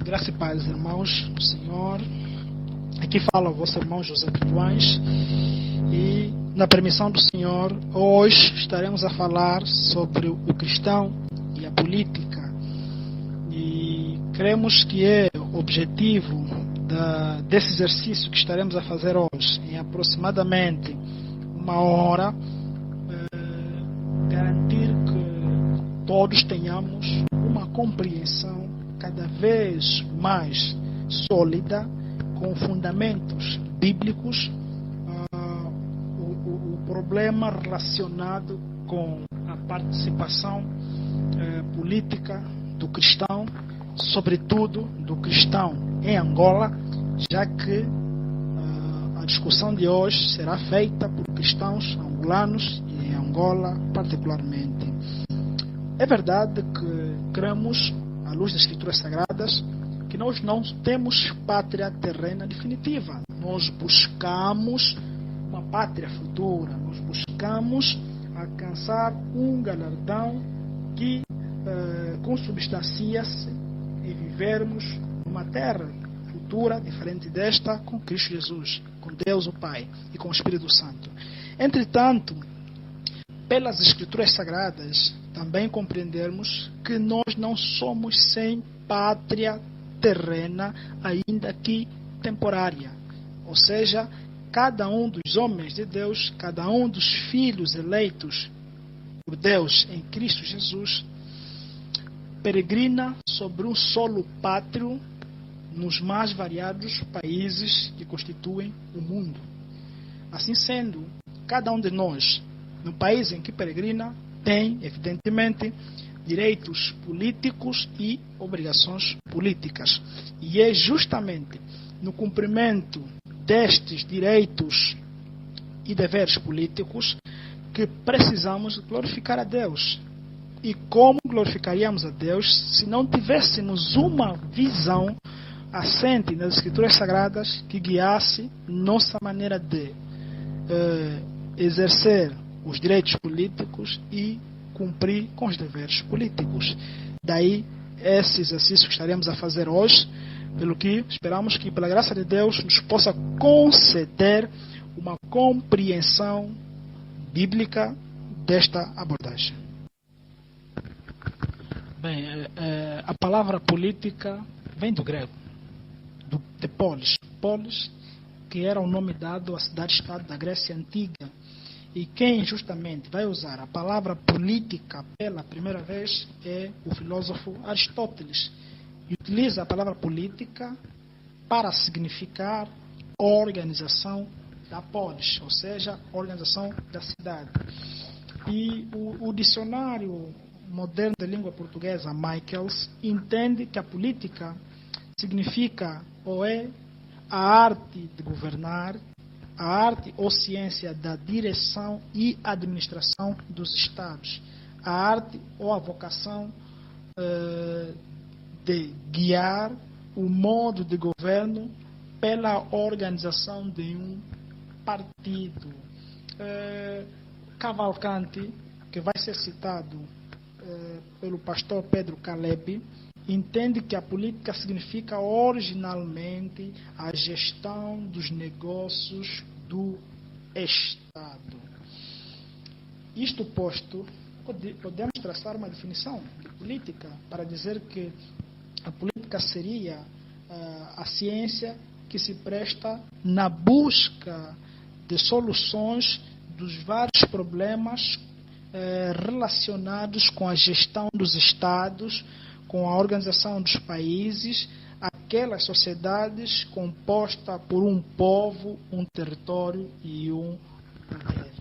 Graça e paz, irmãos do Senhor. Aqui fala o vosso irmão José Pituães. E, na permissão do Senhor, hoje estaremos a falar sobre o cristão e a política. E cremos que é o objetivo desse exercício que estaremos a fazer hoje, em aproximadamente uma hora, garantir que todos tenhamos uma compreensão cada vez mais sólida, com fundamentos bíblicos, o problema relacionado com a participação política do cristão, sobretudo do cristão em Angola, já que a discussão de hoje será feita por cristãos angolanos e em Angola particularmente. É verdade que cremos, à luz das Escrituras Sagradas, que nós não temos pátria terrena definitiva. Nós buscamos uma pátria futura, nós buscamos alcançar um galardão que consubstancia-se em vivermos numa terra futura diferente desta, com Cristo Jesus, com Deus o Pai e com o Espírito Santo. Entretanto, pelas Escrituras Sagradas, também compreendermos que nós não somos sem pátria terrena, ainda que temporária. Ou seja, cada um dos homens de Deus, cada um dos filhos eleitos por Deus em Cristo Jesus, peregrina sobre um solo pátrio nos mais variados países que constituem o mundo. Assim sendo, cada um de nós, no país em que peregrina, tem, evidentemente, direitos políticos e obrigações políticas. E é justamente no cumprimento destes direitos e deveres políticos que precisamos glorificar a Deus. E como glorificaríamos a Deus se não tivéssemos uma visão assente nas Escrituras Sagradas que guiasse nossa maneira de exercer os direitos políticos e cumprir com os deveres políticos. Daí esse exercício que estaremos a fazer hoje, pelo que esperamos que, pela graça de Deus, nos possa conceder uma compreensão bíblica desta abordagem. Bem, a palavra política vem do grego, de polis. Polis, que era o nome dado à cidade-estado da Grécia Antiga. E quem justamente vai usar a palavra política pela primeira vez é o filósofo Aristóteles. E utiliza a palavra política para significar organização da polis, ou seja, organização da cidade. E o dicionário moderno de língua portuguesa, Michaels, entende que a política significa ou é a arte de governar, a arte ou ciência da direção e administração dos Estados, a arte ou a vocação de guiar o modo de governo pela organização de um partido. Cavalcanti, que vai ser citado pelo pastor Pedro Caleb, entende que a política significa originalmente a gestão dos negócios do Estado. Isto posto, podemos traçar uma definição de política para dizer que a política seria a ciência que se presta na busca de soluções dos vários problemas relacionados com a gestão dos Estados, com a organização dos países, aquelas sociedades compostas por um povo, um território e um poder.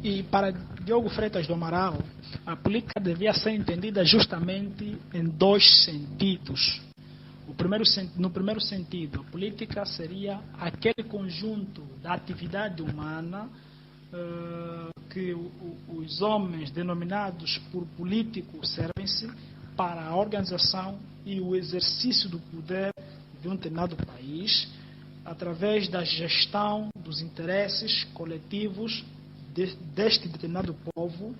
E para Diogo Freitas do Amaral, a política devia ser entendida justamente em dois sentidos. No primeiro sentido, a política seria aquele conjunto da atividade humana que os homens denominados por políticos servem-se para a organização e o exercício do poder de um determinado país através da gestão dos interesses coletivos deste determinado povo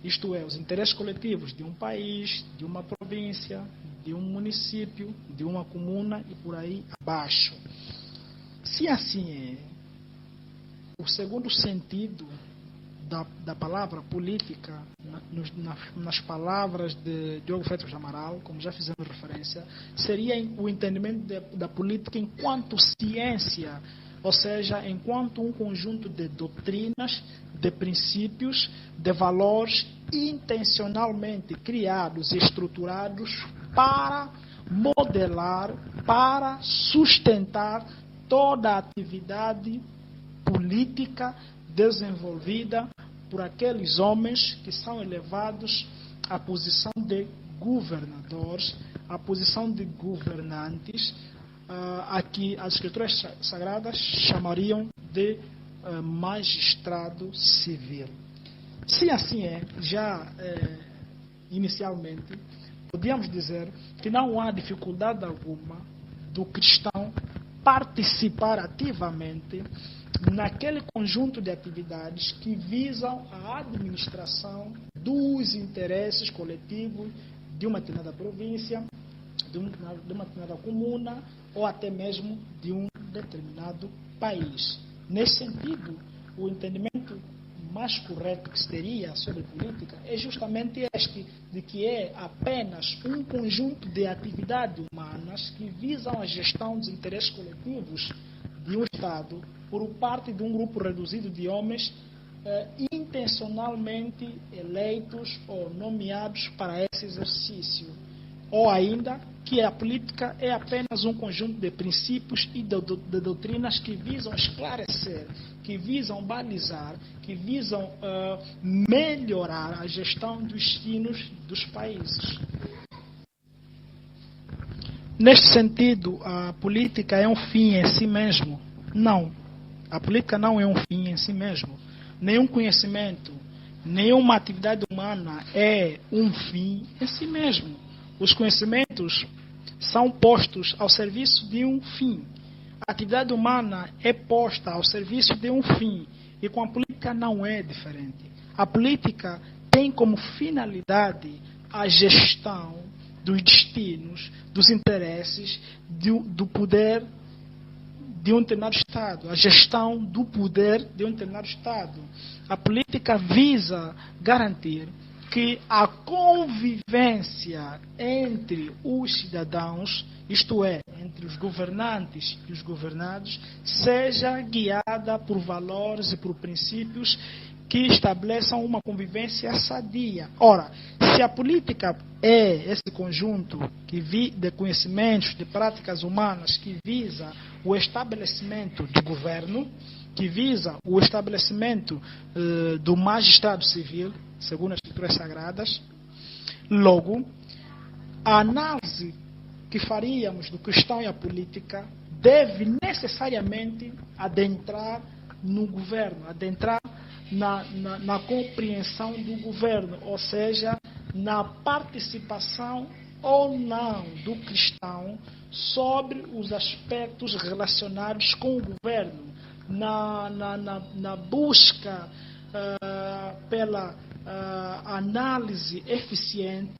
isto é, os interesses coletivos de um país, de uma província, de um município, de uma comuna e por aí abaixo. Se assim é, o segundo sentido da palavra política, nas palavras de Diogo Freitas de Amaral, como já fizemos referência, seria o entendimento da política enquanto ciência, ou seja, enquanto um conjunto de doutrinas, de princípios, de valores intencionalmente criados e estruturados para modelar, para sustentar toda a atividade política desenvolvida por aqueles homens que são elevados à posição de governadores, à posição de governantes, a que as escrituras sagradas chamariam de magistrado civil. Se assim é, já inicialmente, podíamos dizer que não há dificuldade alguma do cristão participar ativamente naquele conjunto de atividades que visam a administração dos interesses coletivos de uma determinada província, de uma determinada comuna ou até mesmo de um determinado país. Nesse sentido, o entendimento mais correto que se teria sobre política é justamente este, de que é apenas um conjunto de atividades humanas que visam a gestão dos interesses coletivos de um Estado por parte de um grupo reduzido de homens intencionalmente eleitos ou nomeados para esse exercício. Ou ainda que a política é apenas um conjunto de princípios e de doutrinas que visam esclarecer, que visam balizar, que visam melhorar a gestão dos destinos dos países. Neste sentido, a política é um fim em si mesmo? Não. A política não é um fim em si mesmo. Nenhum conhecimento, nenhuma atividade humana é um fim em si mesmo. Os conhecimentos são postos ao serviço de um fim. A atividade humana é posta ao serviço de um fim. E com a política não é diferente. A política tem como finalidade a gestão dos destinos, dos interesses, do poder de um determinado Estado, a gestão do poder de um determinado Estado. A política visa garantir que a convivência entre os cidadãos, isto é, entre os governantes e os governados, seja guiada por valores e por princípios que estabeleçam uma convivência sadia. Ora, se a política é esse conjunto de conhecimentos, de práticas humanas que visa o estabelecimento do governo, que visa o estabelecimento do magistrado civil, segundo as escrituras sagradas, logo, a análise que faríamos do cristão e a política deve necessariamente adentrar no governo, adentrar na compreensão do governo, ou seja, na participação ou não do cristão sobre os aspectos relacionados com o governo, na busca pela análise eficiente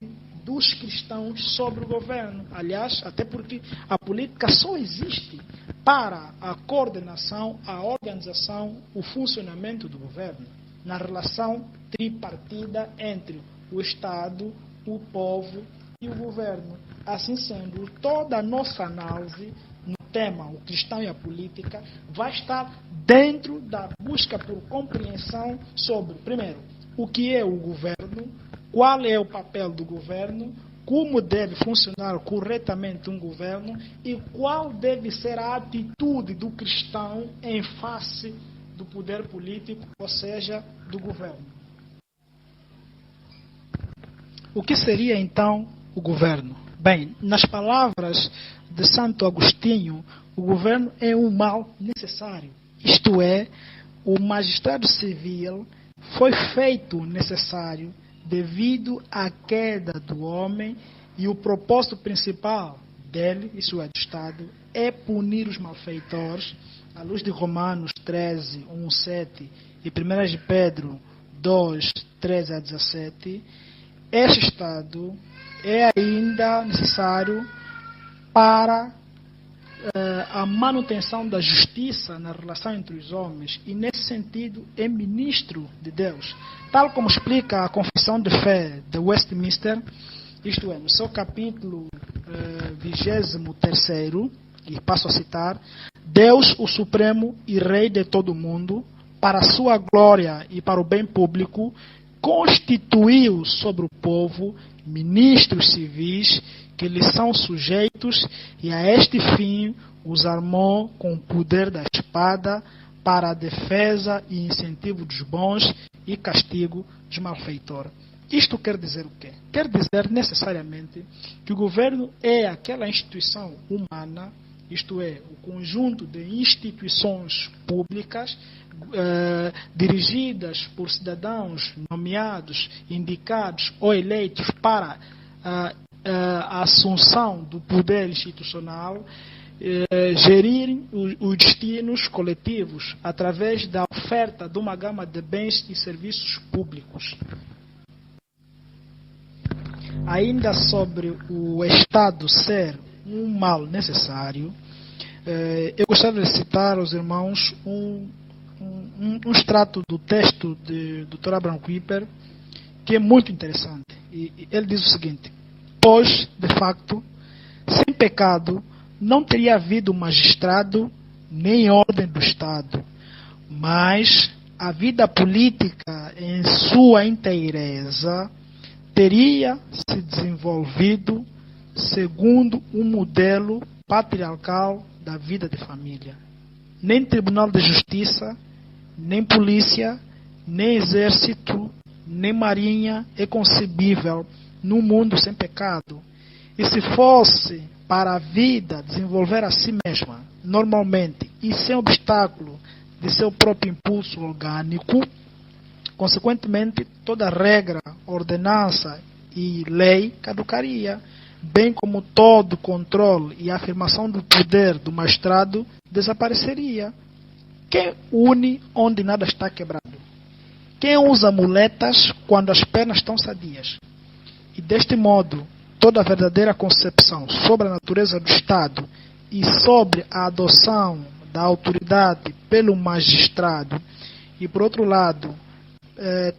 dos cristãos sobre o governo. Aliás, até porque a política só existe para a coordenação, a organização, o funcionamento do governo, na relação tripartida entre o Estado, o povo e o governo. Assim sendo, toda a nossa análise no tema o cristão e a política vai estar dentro da busca por compreensão sobre, primeiro, o que é o governo, qual é o papel do governo, como deve funcionar corretamente um governo e qual deve ser a atitude do cristão em face do poder político, ou seja, do governo. O que seria então o governo? Bem, nas palavras de Santo Agostinho, o governo é um mal necessário. Isto é, o magistrado civil foi feito necessário devido à queda do homem e o propósito principal dele, isso é do Estado, é punir os malfeitores, à luz de Romanos 13, 1, 7 e 1 de Pedro 2, 13 a 17, este Estado é ainda necessário para a manutenção da justiça na relação entre os homens, e nesse sentido é ministro de Deus, tal como explica a Confissão de Fé de Westminster, isto é, no seu capítulo 23º, e passo a citar: Deus, o Supremo e Rei de todo o mundo, para a sua glória e para o bem público, constituiu sobre o povo ministros civis que lhes são sujeitos, e a este fim os armou com o poder da espada para a defesa e incentivo dos bons e castigo dos malfeitores. Isto quer dizer o quê? Quer dizer necessariamente que o governo é aquela instituição humana, isto é, o conjunto de instituições públicas dirigidas por cidadãos nomeados, indicados ou eleitos para a assunção do poder institucional, gerirem os destinos coletivos através da oferta de uma gama de bens e serviços públicos. Ainda sobre o Estado ser um mal necessário, eu gostaria de citar aos irmãos um extrato do texto de Dr. Abraham Kuyper, que é muito interessante. E ele diz o seguinte: pois, de facto, sem pecado, não teria havido magistrado nem ordem do Estado, mas a vida política em sua inteireza teria se desenvolvido segundo um modelo patriarcal da vida de família. Nem Tribunal de Justiça, nem polícia, nem exército, nem marinha é concebível num mundo sem pecado. E se fosse para a vida desenvolver a si mesma, normalmente, e sem obstáculo de seu próprio impulso orgânico, consequentemente, toda regra, ordenança e lei caducaria, bem como todo controle e afirmação do poder do magistrado desapareceria. Quem une onde nada está quebrado? Quem usa muletas quando as pernas estão sadias? E deste modo, toda a verdadeira concepção sobre a natureza do Estado e sobre a adoção da autoridade pelo magistrado, e por outro lado,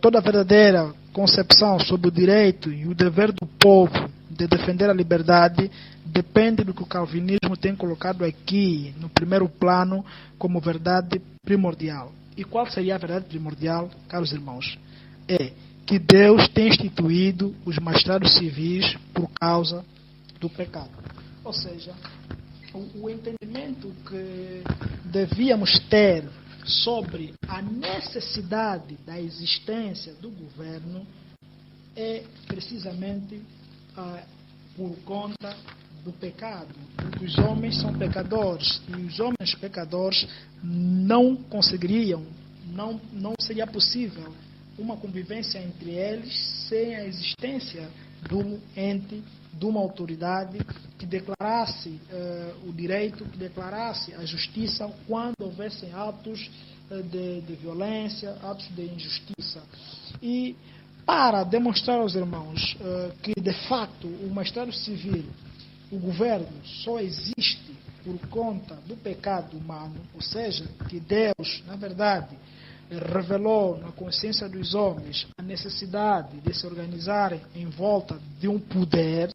toda a verdadeira concepção sobre o direito e o dever do povo de defender a liberdade depende do que o calvinismo tem colocado aqui no primeiro plano como verdade primordial. E qual seria a verdade primordial, caros irmãos? É que Deus tem instituído os magistrados civis por causa do pecado. Ou seja, o entendimento que devíamos ter sobre a necessidade da existência do governo é precisamente por conta do pecado, porque os homens são pecadores, e os homens pecadores não conseguiriam, não seria possível uma convivência entre eles sem a existência de um ente, de uma autoridade que declarasse o direito, que declarasse a justiça quando houvessem atos de violência, atos de injustiça. E para demonstrar aos irmãos que, de fato, o magistrado civil, o governo, só existe por conta do pecado humano, ou seja, que Deus, na verdade, revelou na consciência dos homens a necessidade de se organizarem em volta de um poder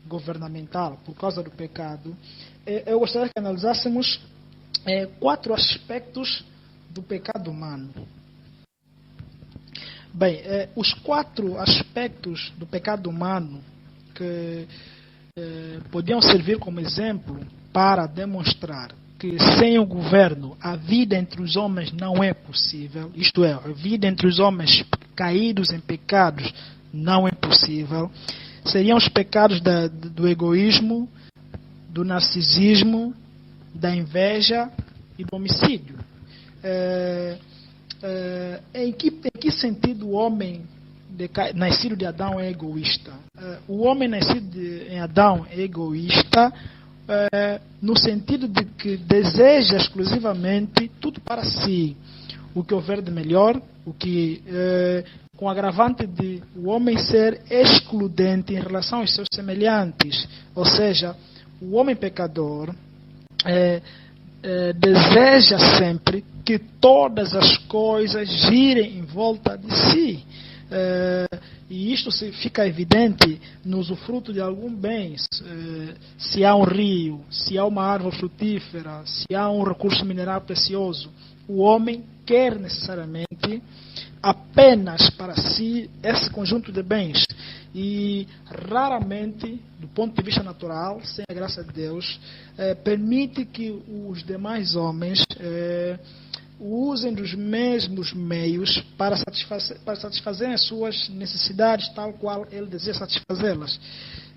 governamental por causa do pecado, eu gostaria que analisássemos 4 aspectos do pecado humano. Bem, os 4 aspectos do pecado humano que podiam servir como exemplo para demonstrar que sem o governo a vida entre os homens não é possível, isto é, a vida entre os homens caídos em pecados não é possível, seriam os pecados do egoísmo, do narcisismo, da inveja e do homicídio. Em que sentido o homem nascido de Adão é egoísta? O homem nascido em Adão é egoísta no sentido de que deseja exclusivamente tudo para si, o que houver de melhor, o que com o agravante de o homem ser excludente em relação aos seus semelhantes. Ou seja, o homem pecador deseja sempre que todas as coisas girem em volta de si. E isto fica evidente no usufruto de algum bem. Se há um rio, se há uma árvore frutífera, se há um recurso mineral precioso, o homem quer necessariamente apenas para si esse conjunto de bens. E raramente, do ponto de vista natural, sem a graça de Deus, permite que os demais homens usem dos mesmos meios para satisfazer as suas necessidades, tal qual ele deseja satisfazê-las.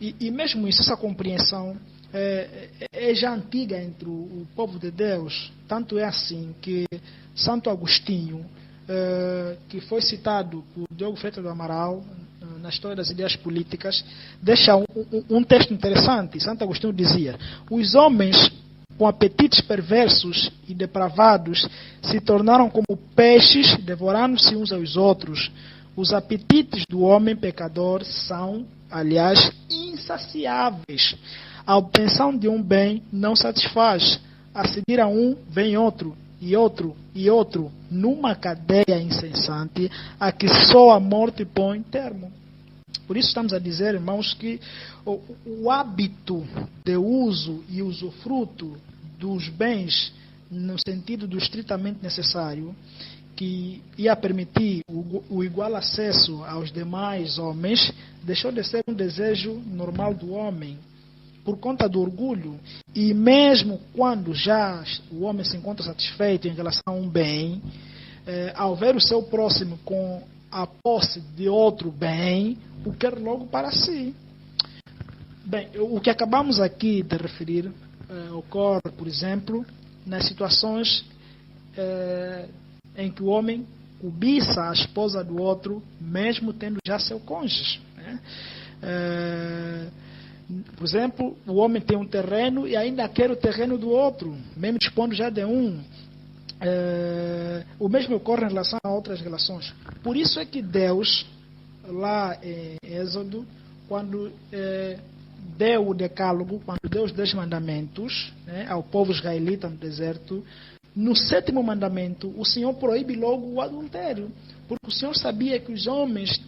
E mesmo isso, essa compreensão é já antiga entre o povo de Deus. Tanto é assim que Santo Agostinho, que foi citado por Diogo Freitas do Amaral na História das Ideias Políticas, deixa um texto interessante. Santo Agostinho dizia: os homens com apetites perversos e depravados se tornaram como peixes, devorando-se uns aos outros. Os apetites do homem pecador são, aliás, insaciáveis. A obtenção de um bem não satisfaz. A seguir a um, vem outro, e outro, e outro, numa cadeia incessante, a que só a morte põe termo. Por isso estamos a dizer, irmãos, que o hábito de uso e usufruto dos bens, no sentido do estritamente necessário, que ia permitir o igual acesso aos demais homens, deixou de ser um desejo normal do homem, por conta do orgulho. E mesmo quando já o homem se encontra satisfeito em relação a um bem, ao ver o seu próximo com a posse de outro bem, o quer logo para si. Bem, o que acabamos aqui de referir ocorre, por exemplo, nas situações em que o homem cobiça a esposa do outro, mesmo tendo já seu cônjuge, né? Por exemplo, o homem tem um terreno e ainda quer o terreno do outro, mesmo dispondo já de um. O mesmo ocorre em relação a outras relações. Por isso é que Deus, lá em Êxodo, quando deu o decálogo, quando deu os 10 mandamentos, né, ao povo israelita no deserto, no 7º mandamento, o Senhor proíbe logo o adultério, porque o Senhor sabia que os homens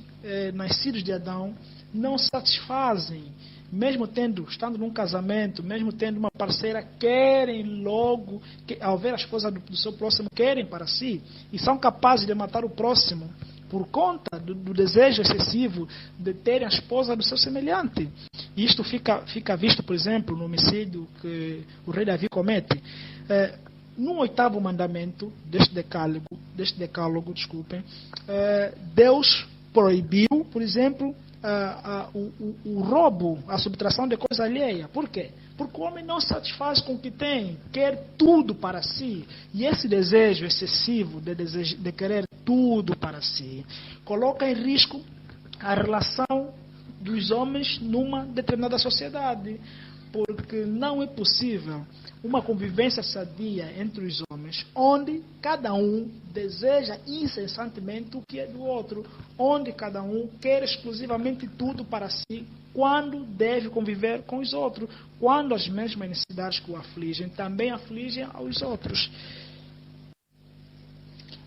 nascidos de Adão não satisfazem, mesmo estando num casamento, mesmo tendo uma parceira, querem logo, ao ver as coisas do seu próximo, querem para si, e são capazes de matar o próximo, por conta do desejo excessivo de terem a esposa do seu semelhante. E isto fica visto, por exemplo, no homicídio que o rei Davi comete. No 8º mandamento deste decálogo, Deus proibiu, por exemplo, o roubo, a subtração de coisa alheia. Por quê? Porque o homem não satisfaz com o que tem, quer tudo para si. E esse desejo excessivo de querer tudo para si coloca em risco a relação dos homens numa determinada sociedade. Porque não é possível uma convivência sadia entre os homens, onde cada um deseja incessantemente o que é do outro, onde cada um quer exclusivamente tudo para si, quando deve conviver com os outros, quando as mesmas necessidades que o afligem também afligem aos outros.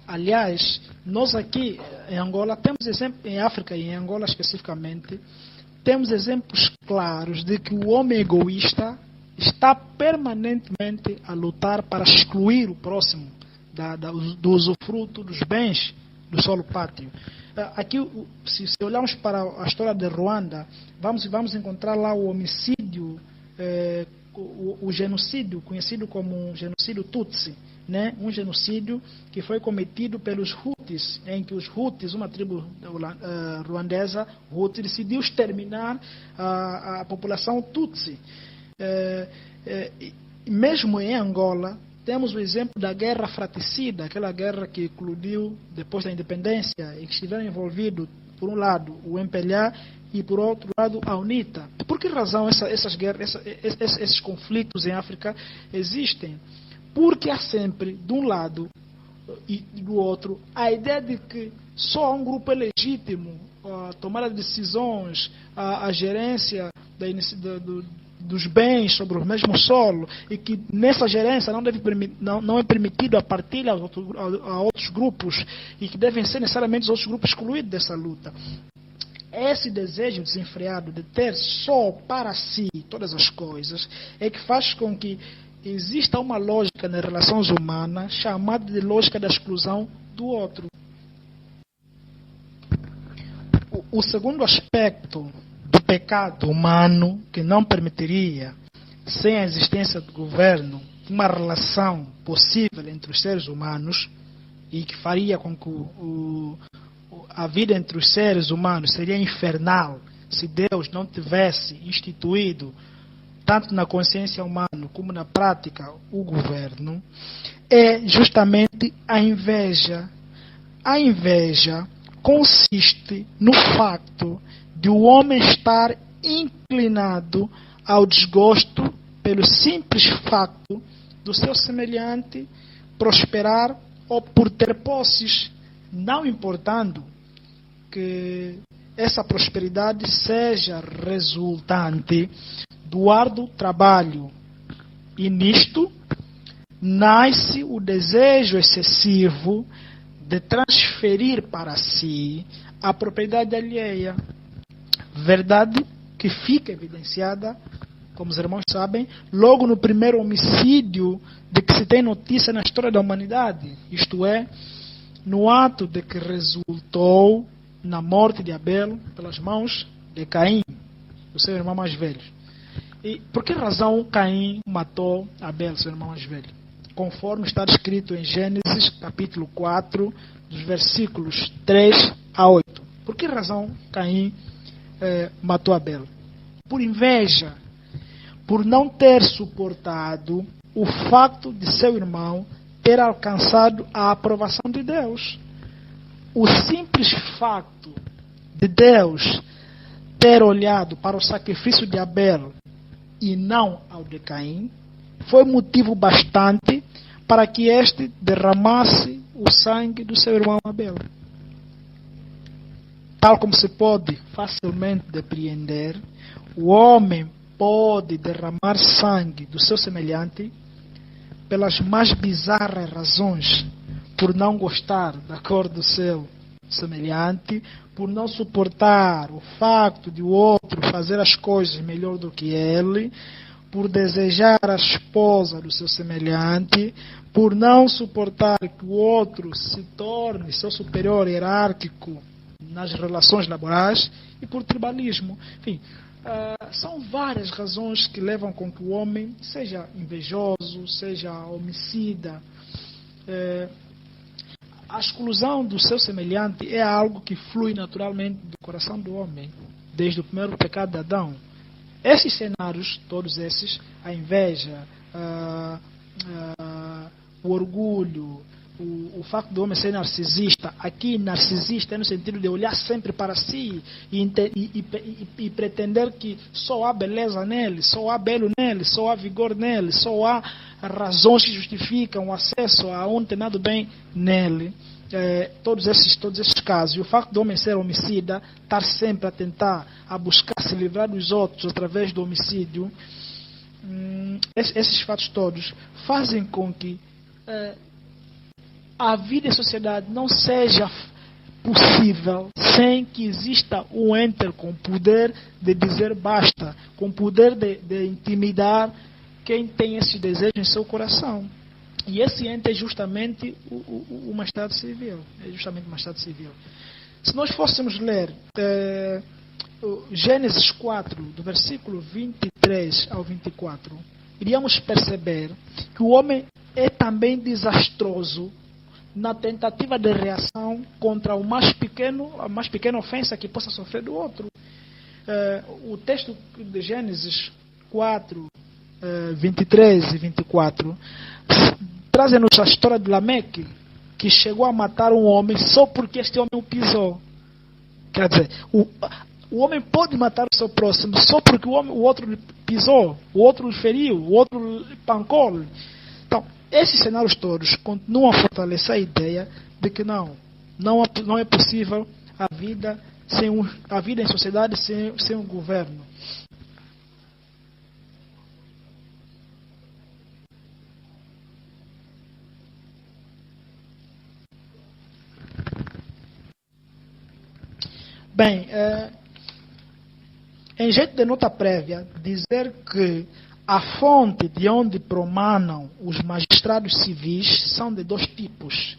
Aliás, nós aqui em Angola temos exemplos, em África e em Angola especificamente, temos exemplos claros de que o homem egoísta está permanentemente a lutar para excluir o próximo do usufruto dos bens do solo pátrio. Aqui, se olharmos para a história de Ruanda, vamos encontrar lá o homicídio, o genocídio, conhecido como genocídio Tutsi, né? Um genocídio que foi cometido pelos Hutus, em que os Hutus, uma tribo ruandesa, Hutu, decidiu exterminar a população Tutsi. Mesmo em Angola, temos o exemplo da guerra fratricida, aquela guerra que eclodiu depois da independência e que estiveram envolvidos, por um lado, o MPLA e, por outro lado, a UNITA. Por que razão essas guerras, esses conflitos em África existem? Porque há sempre, de um lado e do outro, a ideia de que só há um grupo legítimo a tomar as decisões, a gerência dos bens sobre o mesmo solo, e que nessa gerência não é permitido a partilha a outros grupos, e que devem ser necessariamente os outros grupos excluídos dessa luta. Esse desejo desenfreado de ter só para si todas as coisas é que faz com que exista uma lógica nas relações humanas chamada de lógica da exclusão do outro. O segundo aspecto do pecado humano que não permitiria, sem a existência do governo, uma relação possível entre os seres humanos, e que faria com que a vida entre os seres humanos seria infernal se Deus não tivesse instituído, tanto na consciência humana como na prática, o governo, é justamente a inveja. A inveja consiste no facto de o homem estar inclinado ao desgosto pelo simples facto do seu semelhante prosperar ou por ter posses, não importando que essa prosperidade seja resultante do árduo trabalho. E nisto nasce o desejo excessivo de transferir para si a propriedade alheia. Verdade que fica evidenciada, como os irmãos sabem, logo no primeiro homicídio de que se tem notícia na história da humanidade, isto é, no ato de que resultou na morte de Abel pelas mãos de Caim, o seu irmão mais velho. E por que razão Caim matou Abel, seu irmão mais velho? Conforme está escrito em Gênesis capítulo 4, dos versículos 3 a 8. Por que razão Caim matou Abel? Por inveja, por não ter suportado o facto de seu irmão ter alcançado a aprovação de Deus. O simples facto de Deus ter olhado para o sacrifício de Abel e não ao de Caim foi motivo bastante para que este derramasse o sangue do seu irmão Abel. Tal como se pode facilmente depreender, o homem pode derramar sangue do seu semelhante pelas mais bizarras razões, por não gostar da cor do seu semelhante, por não suportar o facto de o outro fazer as coisas melhor do que ele, por desejar a esposa do seu semelhante, por não suportar que o outro se torne seu superior hierárquico nas relações laborais, e por tribalismo. Enfim, são várias razões que levam com que o homem seja invejoso, seja homicida. A exclusão do seu semelhante é algo que flui naturalmente do coração do homem, desde o primeiro pecado de Adão. Esses cenários, todos esses, a inveja, o orgulho, o facto do homem ser narcisista, aqui narcisista é no sentido de olhar sempre para si e pretender que só há beleza nele, só há belo nele, só há vigor nele, só há razões que justificam o acesso a um determinado bem nele. Todos esses casos, e o facto do homem ser homicida, estar sempre a tentar, a buscar se livrar dos outros através do homicídio, esses fatos todos fazem com que a vida em sociedade não seja possível sem que exista um ente com poder de dizer basta, com poder de intimidar quem tem esse desejo em seu coração. E esse ente é justamente uma Estado civil. É justamente uma Estado civil. Se nós fôssemos ler Gênesis 4, do versículo 23 ao 24, iríamos perceber que o homem é também desastroso na tentativa de reação contra a mais pequena ofensa que possa sofrer do outro. O texto de Gênesis 4, 23 e 24 trazem-nos a história de Lameque, que chegou a matar um homem só porque este homem o pisou. Quer dizer, o homem pode matar o seu próximo só porque o outro pisou, o outro feriu, o outro pancou. Então, esses cenários todos continuam a fortalecer a ideia de que não Não é possível a vida em sociedade sem um governo. Bem, em jeito de nota prévia, dizer que a fonte de onde promanam os magistrados civis são de dois tipos,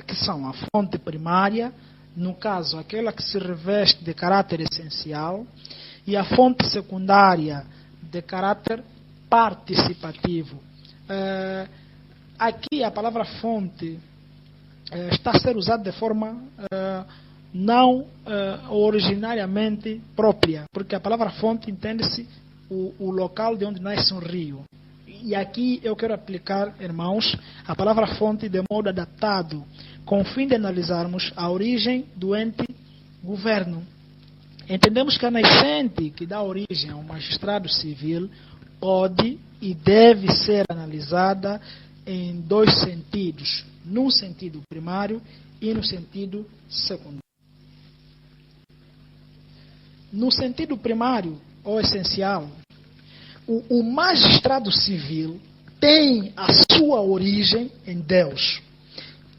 que são a fonte primária, no caso, aquela que se reveste de caráter essencial, e a fonte secundária, de caráter participativo. Aqui a palavra fonte está a ser usada de forma não originariamente própria, porque a palavra fonte entende-se o local de onde nasce um rio. E aqui eu quero aplicar, irmãos, a palavra fonte de modo adaptado, com o fim de analisarmos a origem do ente governo. Entendemos que a nascente que dá origem ao magistrado civil pode e deve ser analisada em dois sentidos, no sentido primário e no sentido secundário. No sentido primário, ou essencial, o magistrado civil tem a sua origem em Deus.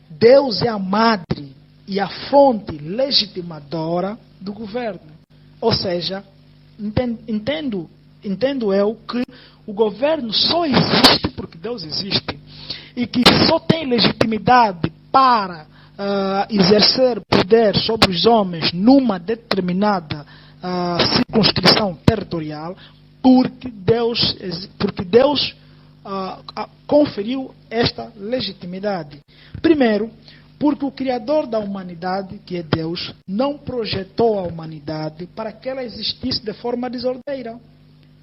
Deus é a madre e a fonte legitimadora do governo. Ou seja, entendo eu que o governo só existe porque Deus existe. E que só tem legitimidade para exercer poder sobre os homens numa determinada circunscrição territorial, porque Deus conferiu esta legitimidade. Primeiro, porque o Criador da humanidade, que é Deus, não projetou a humanidade para que ela existisse de forma desordeira.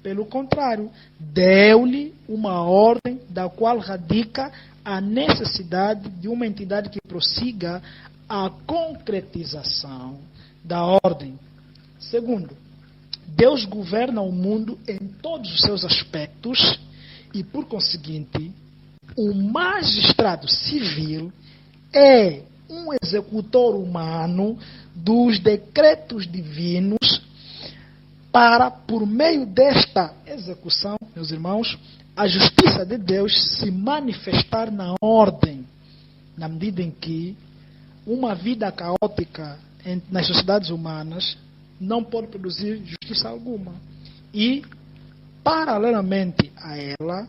Pelo contrário, deu-lhe uma ordem da qual radica a necessidade de uma entidade que prossiga a concretização da ordem. Segundo, Deus governa o mundo em todos os seus aspectos e, por conseguinte, o magistrado civil é um executor humano dos decretos divinos para, por meio desta execução, meus irmãos, a justiça de Deus se manifestar na ordem, na medida em que uma vida caótica nas sociedades humanas não pode produzir justiça alguma. E, paralelamente a ela,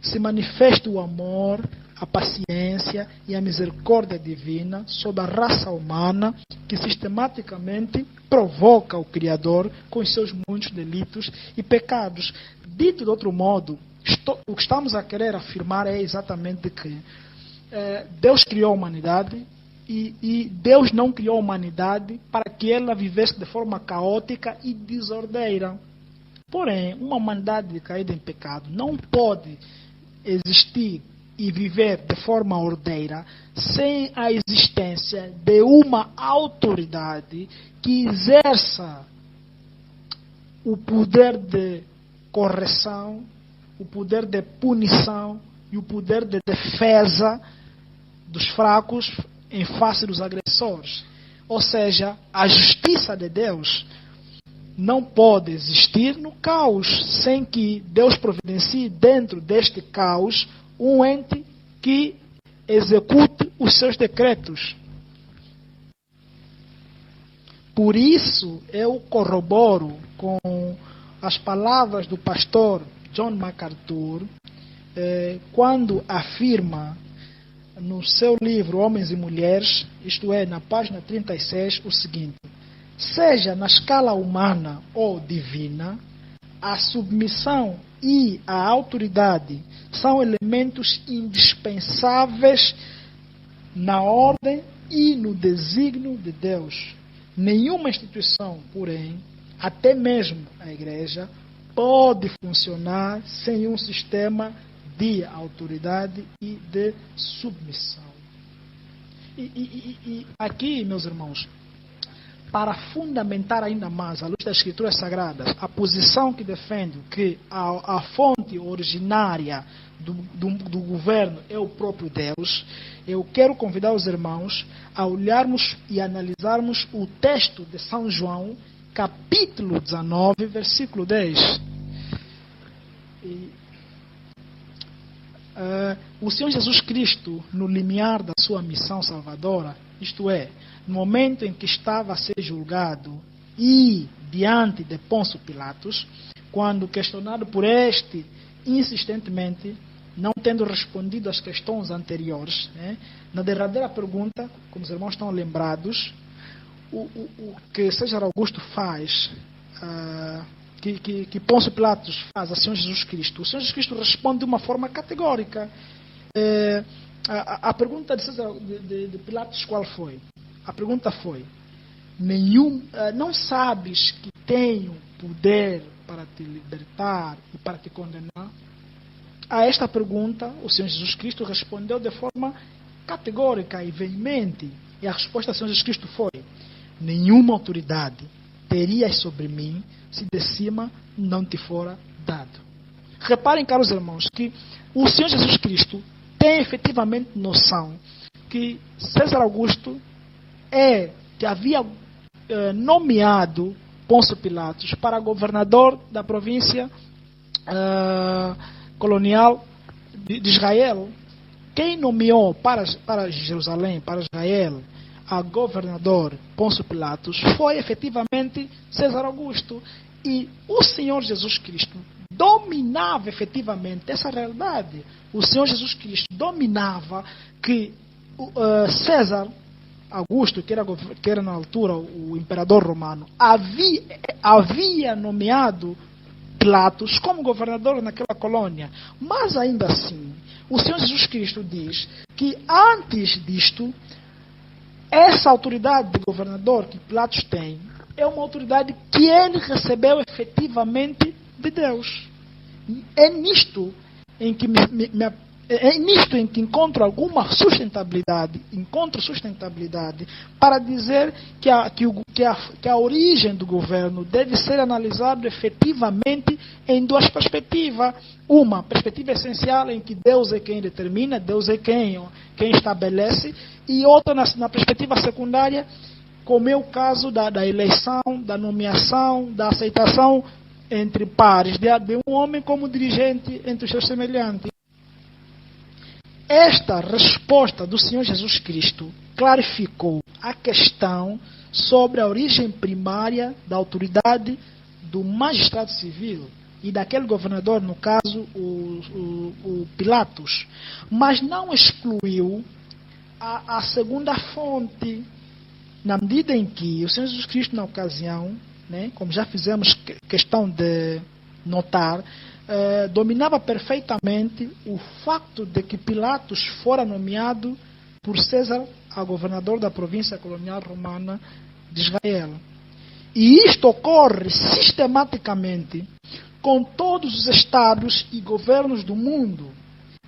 se manifesta o amor, a paciência e a misericórdia divina sobre a raça humana que sistematicamente provoca o Criador com os seus muitos delitos e pecados. Dito de outro modo, o que estamos a querer afirmar é exatamente que Deus criou a humanidade e Deus não criou a humanidade para que ela vivesse de forma caótica e desordeira. Porém, uma humanidade caída em pecado não pode existir e viver de forma ordeira sem a existência de uma autoridade que exerça o poder de correção, o poder de punição e o poder de defesa dos fracos em face dos agressores. Ou seja, a justiça de Deus não pode existir no caos sem que Deus providencie dentro deste caos um ente que execute os seus decretos. Por isso eu corroboro com as palavras do pastor John MacArthur quando afirma no seu livro Homens e Mulheres, isto é, na página 36, o seguinte: seja na escala humana ou divina, a submissão e a autoridade são elementos indispensáveis na ordem e no desígnio de Deus. Nenhuma instituição, porém, até mesmo a igreja, pode funcionar sem um sistema de autoridade e de submissão. E aqui, meus irmãos, para fundamentar ainda mais, à luz das Escrituras Sagradas, a posição que defende que a fonte originária do governo é o próprio Deus, eu quero convidar os irmãos a olharmos e analisarmos o texto de São João, capítulo 19, versículo 10. O Senhor Jesus Cristo, no limiar da sua missão salvadora, isto é, no momento em que estava a ser julgado e diante de Pôncio Pilatos, quando questionado por este insistentemente, não tendo respondido às questões anteriores, na derradeira pergunta, como os irmãos estão lembrados, o que César Augusto faz, que Pôncio Pilatos faz a Senhor Jesus Cristo, o Senhor Jesus Cristo responde de uma forma categórica. A pergunta de Pilatos qual foi? A pergunta foi: não sabes que tenho poder para te libertar e para te condenar? A esta pergunta, o Senhor Jesus Cristo respondeu de forma categórica e veemente. E a resposta do Senhor Jesus Cristo foi: nenhuma autoridade terias sobre mim se de cima não te fora dado. Reparem, caros irmãos, que o Senhor Jesus Cristo tem efetivamente noção que César Augusto que havia nomeado Pôncio Pilatos para governador da província colonial de Israel. Quem nomeou para Jerusalém, para Israel, a governador Pôncio Pilatos foi efetivamente César Augusto. E o Senhor Jesus Cristo dominava efetivamente essa realidade. O Senhor Jesus Cristo dominava que César Augusto, que era na altura o imperador romano, havia nomeado Pilatos como governador naquela colônia. Mas ainda assim, o Senhor Jesus Cristo diz que antes disto, essa autoridade de governador que Pilatos tem é uma autoridade que ele recebeu efetivamente de Deus. É nisto em que encontro alguma sustentabilidade, para dizer que a origem do governo deve ser analisada efetivamente em duas perspectivas. Uma perspectiva essencial em que Deus é quem determina, Deus é quem estabelece, e outra na perspectiva secundária, como é o caso da eleição, da nomeação, da aceitação entre pares de um homem como dirigente entre os seus semelhantes. Esta resposta do Senhor Jesus Cristo clarificou a questão sobre a origem primária da autoridade do magistrado civil e daquele governador, no caso, o Pilatos, mas não excluiu a segunda fonte, na medida em que o Senhor Jesus Cristo, na ocasião, como já fizemos questão de notar, dominava perfeitamente o facto de que Pilatos fora nomeado por César a governador da província colonial romana de Israel. E isto ocorre sistematicamente com todos os estados e governos do mundo,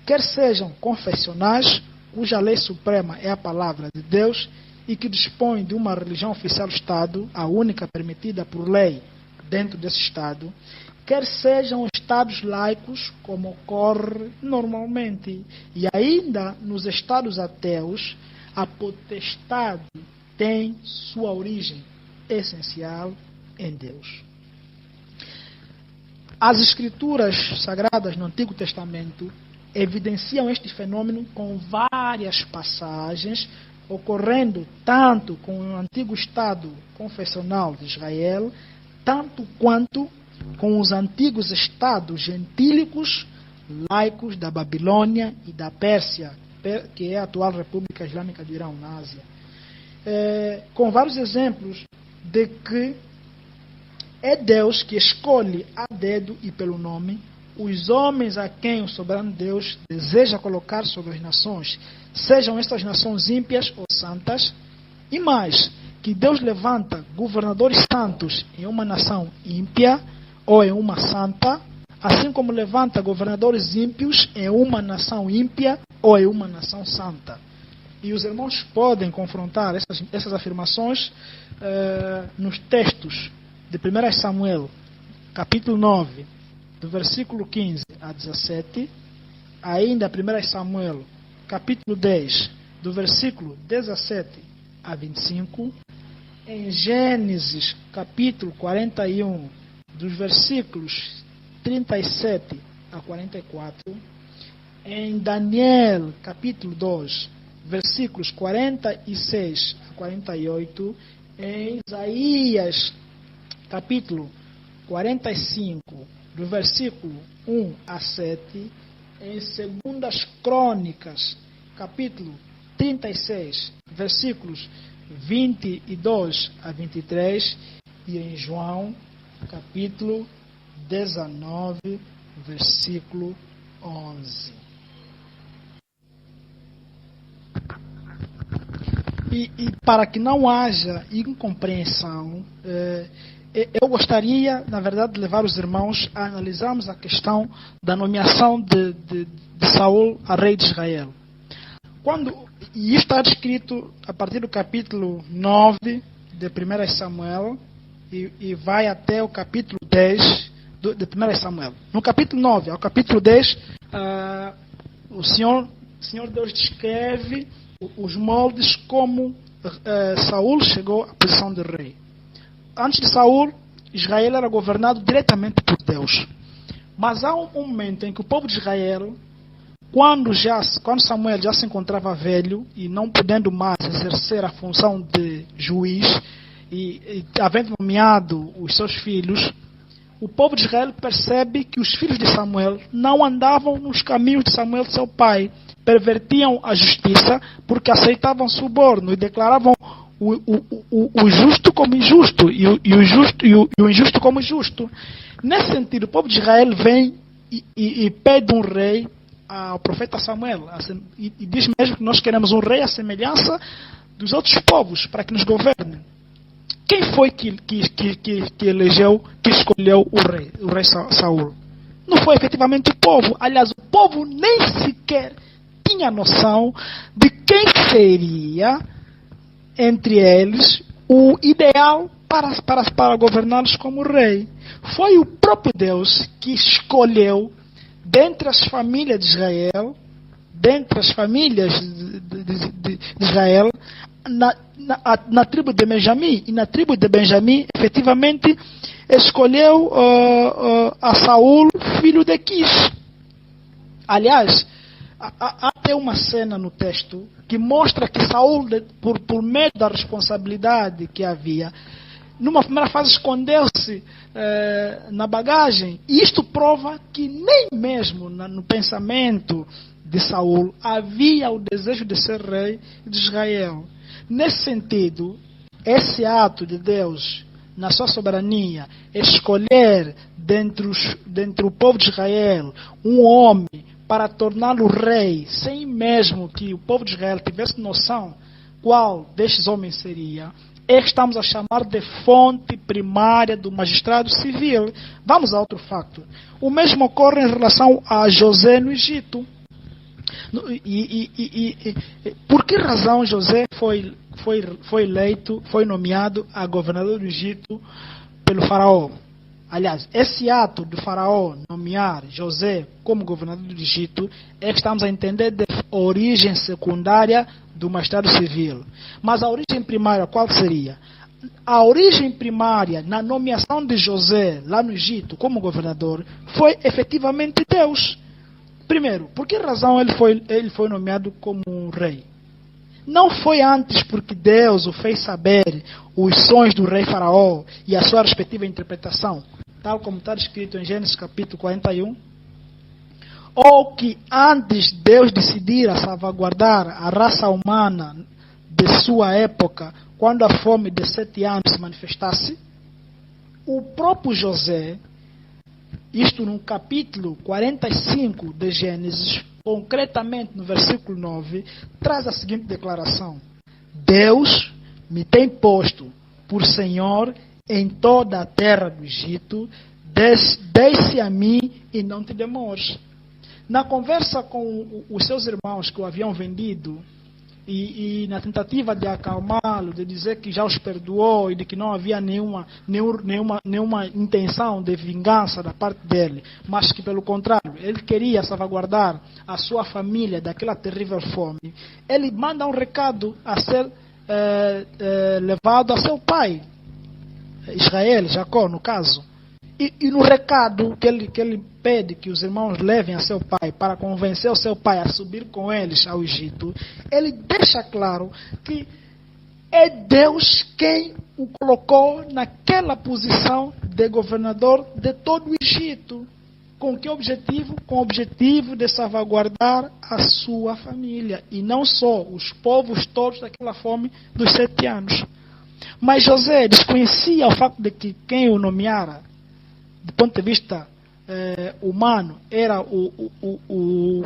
quer sejam confessionais, cuja lei suprema é a palavra de Deus e que dispõe de uma religião oficial do Estado, a única permitida por lei dentro desse Estado, quer sejam estados laicos, como ocorre normalmente. E ainda nos estados ateus, a potestade tem sua origem essencial em Deus. As Escrituras Sagradas no Antigo Testamento evidenciam este fenômeno com várias passagens, ocorrendo tanto com o antigo Estado confessional de Israel, tanto quanto com os antigos estados gentílicos laicos da Babilônia e da Pérsia, que é a atual República Islâmica do Irão, na Ásia. Com vários exemplos de que é Deus que escolhe a dedo e pelo nome os homens a quem o soberano Deus deseja colocar sobre as nações, sejam estas nações ímpias ou santas, e mais, que Deus levanta governadores santos em uma nação ímpia ou em uma santa, assim como levanta governadores ímpios em uma nação ímpia ou em uma nação santa. E os irmãos podem confrontar essas afirmações nos textos de 1 Samuel, capítulo 9, do versículo 15 a 17, ainda 1 Samuel, capítulo 10, do versículo 17 a 25, em Gênesis, capítulo 41, dos versículos 37 a 44, em Daniel, capítulo 2, versículos 46 a 48, em Isaías, capítulo 45, do versículo 1 a 7, em Segundas Crônicas, capítulo 36, versículos 22 a 23, e em João, capítulo 19, versículo 11. E para que não haja incompreensão, eu gostaria, na verdade, de levar os irmãos a analisarmos a questão da nomeação de Saul a rei de Israel. E isso está descrito a partir do capítulo 9 de 1 Samuel e vai até o capítulo 10 de 1 Samuel. No capítulo 9 ao capítulo 10, o Senhor Deus descreve os moldes como Saul chegou à posição de rei. Antes de Saul, Israel era governado diretamente por Deus. Mas há um momento em que o povo de Israel, quando Samuel já se encontrava velho e não podendo mais exercer a função de juiz e havendo nomeado os seus filhos, o povo de Israel percebe que os filhos de Samuel não andavam nos caminhos de Samuel, seu pai, pervertiam a justiça porque aceitavam suborno e declaravam o justo como injusto e o injusto como justo. Nesse sentido, o povo de Israel vem e pede um rei ao profeta Samuel e diz mesmo que nós queremos um rei à semelhança dos outros povos para que nos governe. Quem foi que escolheu o rei Saul? Não foi efetivamente o povo. Aliás, o povo nem sequer tinha noção de quem seria entre eles o ideal para governá-los como rei. Foi o próprio Deus que escolheu dentre as famílias de Israel, Israel, na tribo de Benjamim. E na tribo de Benjamim, efetivamente, escolheu a Saul, filho de Quis. Aliás, há até uma cena no texto que mostra que Saul, por meio da responsabilidade que havia, numa primeira fase escondeu-se na bagagem. E isto prova que nem mesmo no pensamento de Saul havia o desejo de ser rei de Israel. Nesse sentido, esse ato de Deus, na sua soberania, escolher dentre o povo de Israel um homem para torná-lo rei, sem mesmo que o povo de Israel tivesse noção qual destes homens seria, é que estamos a chamar de fonte primária do magistrado civil. Vamos a outro facto. O mesmo ocorre em relação a José no Egito. Por que razão José foi eleito, foi nomeado a governador do Egito pelo faraó? Aliás, esse ato do faraó nomear José como governador do Egito é que estamos a entender de origem secundária do magistrado civil. Mas a origem primária qual seria? A origem primária na nomeação de José lá no Egito como governador foi efetivamente Deus. Primeiro, por que razão ele foi nomeado como um rei? Não foi antes porque Deus o fez saber os sonhos do rei faraó e a sua respectiva interpretação, tal como está escrito em Gênesis capítulo 41? Ou que antes Deus decidira salvaguardar a raça humana de sua época, quando a fome de 7 anos se manifestasse? O próprio José, isto no capítulo 45 de Gênesis, concretamente no versículo 9, traz a seguinte declaração: Deus me tem posto por Senhor em toda a terra do Egito, desce a mim e não te demores. Na conversa com os seus irmãos que o haviam vendido, e na tentativa de acalmá-lo, de dizer que já os perdoou e de que não havia nenhuma intenção de vingança da parte dele, mas que pelo contrário, ele queria salvaguardar a sua família daquela terrível fome, ele manda um recado a ser levado a seu pai, Israel, Jacó no caso. E no recado que ele pede que os irmãos levem a seu pai para convencer o seu pai a subir com eles ao Egito, ele deixa claro que é Deus quem o colocou naquela posição de governador de todo o Egito. Com que objetivo? Com o objetivo de salvaguardar a sua família. E não só os povos todos daquela fome dos 7 anos. Mas José desconhecia o fato de que quem o nomeara, do ponto de vista humano, era o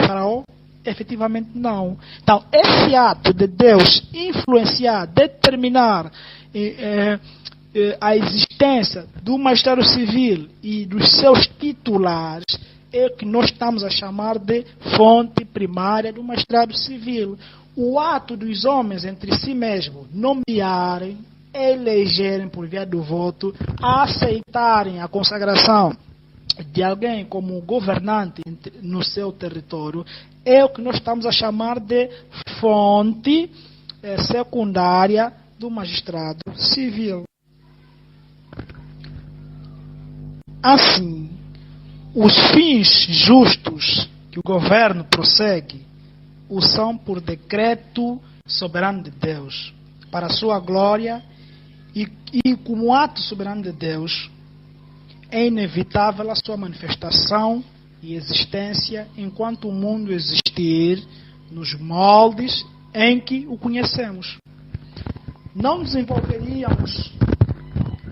faraó? Efetivamente não. Então, esse ato de Deus influenciar, determinar a existência do magistrado civil e dos seus titulares é o que nós estamos a chamar de fonte primária do magistrado civil. O ato dos homens entre si mesmos nomearem, elegerem por via do voto, aceitarem a consagração de alguém como governante no seu território, é o que nós estamos a chamar de fonte secundária do magistrado civil. Assim, os fins justos que o governo prossegue o são por decreto soberano de Deus, para a sua glória, e como ato soberano de Deus, é inevitável a sua manifestação e existência enquanto o mundo existir nos moldes em que o conhecemos. Não nos envolveríamos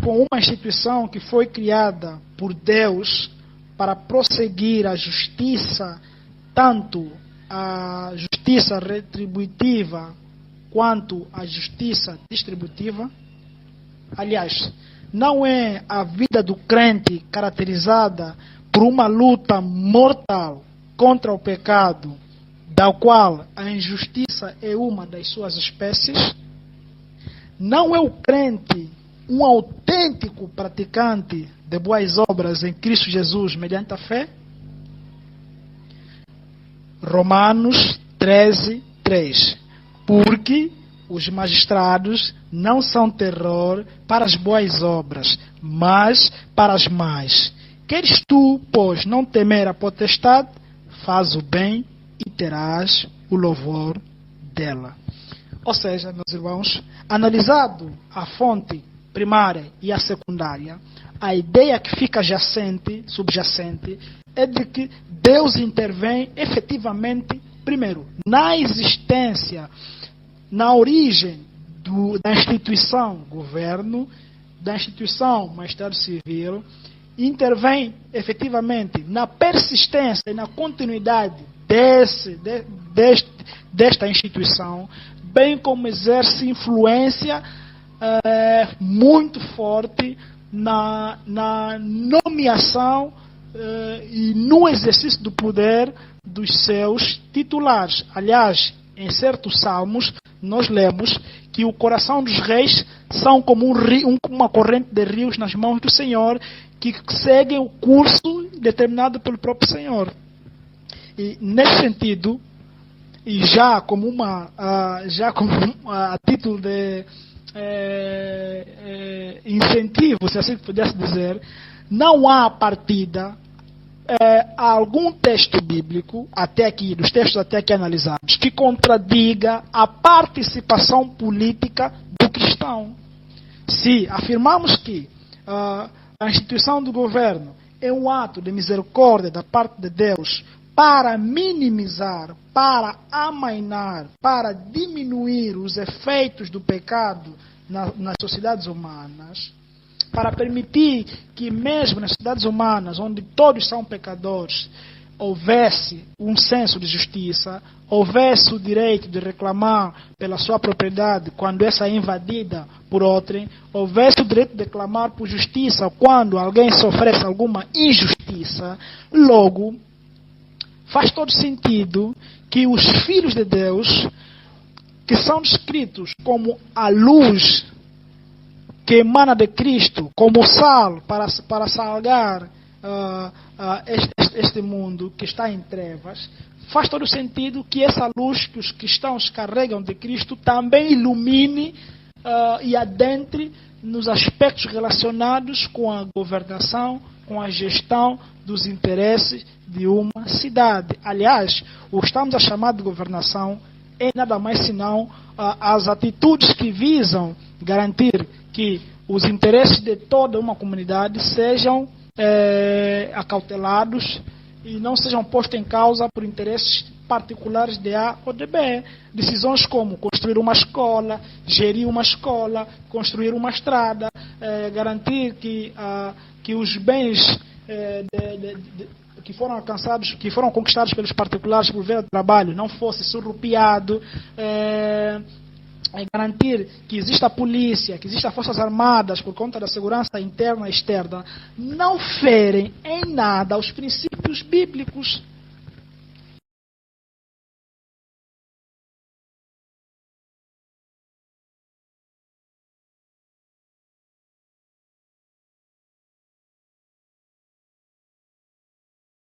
com uma instituição que foi criada por Deus para prosseguir a justiça, tanto a justiça retributiva quanto a justiça distributiva. Aliás, não é a vida do crente caracterizada por uma luta mortal contra o pecado, da qual a injustiça é uma das suas espécies? Não é o crente um autêntico praticante de boas obras em Cristo Jesus mediante a fé? Romanos 13:3. Porque os magistrados não são terror para as boas obras, mas para as más. Queres tu, pois, não temer a potestade? Faz o bem e terás o louvor dela. Ou seja, meus irmãos, analisado a fonte primária e a secundária, a ideia que fica subjacente, é de que Deus intervém efetivamente, primeiro, na existência, na origem da instituição governo, da instituição magistrado civil, intervém efetivamente na persistência e na continuidade desta instituição, bem como exerce influência muito forte na nomeação e no exercício do poder dos seus titulares. Aliás, em certos salmos, nós lemos que o coração dos reis são como uma corrente de rios nas mãos do Senhor, que seguem o curso determinado pelo próprio Senhor. E nesse sentido, e já como a título de incentivo, se assim pudesse dizer, não há partida algum texto bíblico até aqui, dos textos até aqui analisados, que contradiga a participação política do cristão. Se afirmamos que a instituição do governo é um ato de misericórdia da parte de Deus para minimizar, para amainar, para diminuir os efeitos do pecado nas sociedades humanas, para permitir que mesmo nas sociedades humanas, onde todos são pecadores, houvesse um senso de justiça, houvesse o direito de reclamar pela sua propriedade quando essa é invadida por outrem, houvesse o direito de clamar por justiça quando alguém sofresse alguma injustiça. Logo, faz todo sentido que os filhos de Deus que são descritos como a luz que emana de Cristo, como o sal para salgar este mundo que está em trevas, faz todo sentido que essa luz que os cristãos carregam de Cristo também ilumine e adentre nos aspectos relacionados com a governação, com a gestão dos interesses de uma cidade. Aliás, o que estamos a chamar de governação é nada mais senão as atitudes que visam garantir que os interesses de toda uma comunidade sejam acautelados e não sejam postos em causa por interesses particulares de A ou de B. Decisões como construir uma escola, gerir uma escola, construir uma estrada, garantir que os bens que foram alcançados, que foram conquistados pelos particulares por via do trabalho, não fosse surrupiado, garantir que exista a polícia, que existam forças armadas por conta da segurança interna e externa, não ferem em nada os princípios bíblicos.